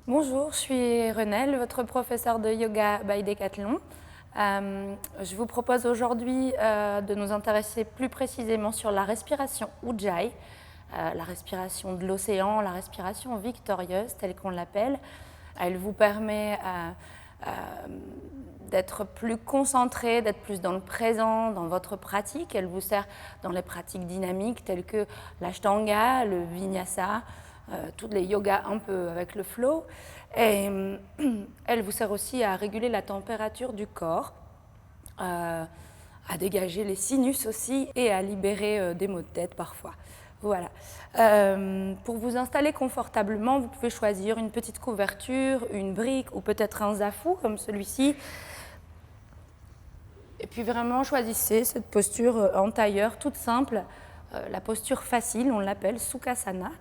Bonjour, je suis Renelle, votre professeure de yoga by Decathlon. Je vous propose aujourd'hui de nous intéresser plus précisément sur la respiration Ujjayi, la respiration de l'océan, la respiration victorieuse telle qu'on l'appelle. Elle vous permet d'être plus concentré, d'être plus dans le présent, dans votre pratique. Elle vous sert dans les pratiques dynamiques telles que l'ashtanga, le vinyasa, tous les yogas un peu avec le flow. Et elle vous sert aussi à réguler la température du corps, à dégager les sinus aussi et à libérer des maux de tête parfois. Voilà. Pour vous installer confortablement, vous pouvez choisir une petite couverture, une brique ou peut-être un zafu comme celui-ci. Et puis vraiment choisissez cette posture en tailleur toute simple, la posture facile, on l'appelle Sukhasana.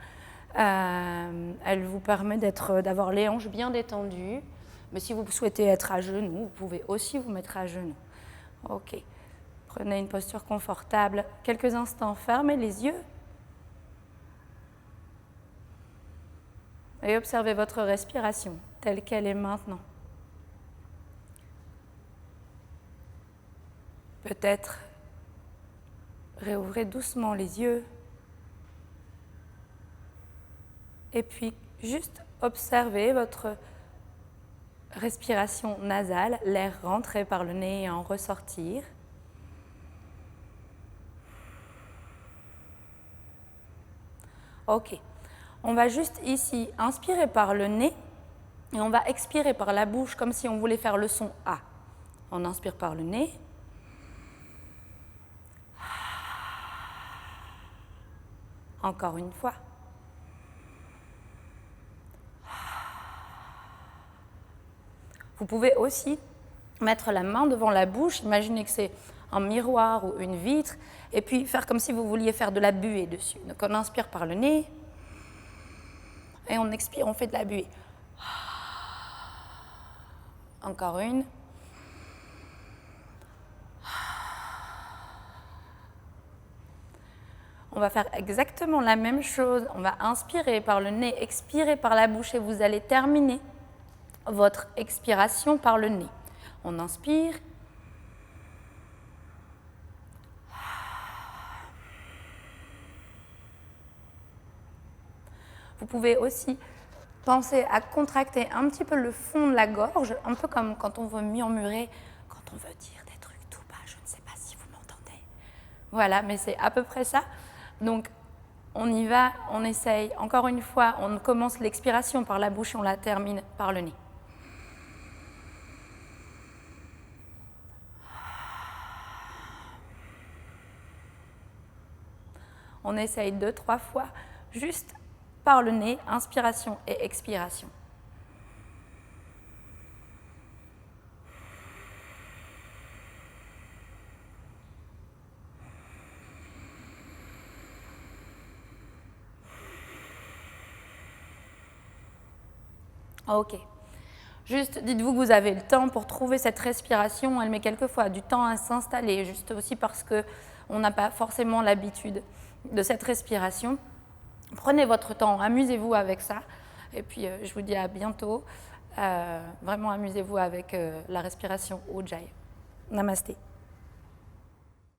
Elle vous permet d'avoir les hanches bien détendues, mais si vous souhaitez être à genoux, vous pouvez aussi vous mettre à genoux. Ok, prenez une posture confortable. Quelques instants, fermez les yeux et observez votre respiration telle qu'elle est maintenant. Peut-être réouvrez doucement les yeux et puis juste observez votre respiration nasale, l'air rentrer par le nez et en ressortir. Ok, on va juste ici inspirer par le nez et on va expirer par la bouche comme si on voulait faire le son A. On inspire par le nez. Encore une fois. Vous pouvez aussi mettre la main devant la bouche, imaginez que c'est un miroir ou une vitre, et puis faire comme si vous vouliez faire de la buée dessus. Donc on inspire par le nez, et on expire, on fait de la buée. Encore une. On va faire exactement la même chose. On va inspirer par le nez, expirer par la bouche, et vous allez terminer votre expiration par le nez. On inspire. Vous pouvez aussi penser à contracter un petit peu le fond de la gorge, un peu comme quand on veut murmurer, quand on veut dire des trucs tout bas. Je ne sais pas si vous m'entendez. Voilà, mais c'est à peu près ça. Donc, on y va, on essaye. Encore une fois, on commence l'expiration par la bouche et on la termine par le nez. On essaye 2-3 fois, juste par le nez, inspiration et expiration. Ok. Juste, dites-vous que vous avez le temps pour trouver cette respiration. Elle met quelquefois du temps à s'installer, juste aussi parce qu'on n'a pas forcément l'habitude de cette respiration. Prenez votre temps, amusez-vous avec ça. Et puis, je vous dis à bientôt. Vraiment, amusez-vous avec la respiration Ujjayi. Namasté.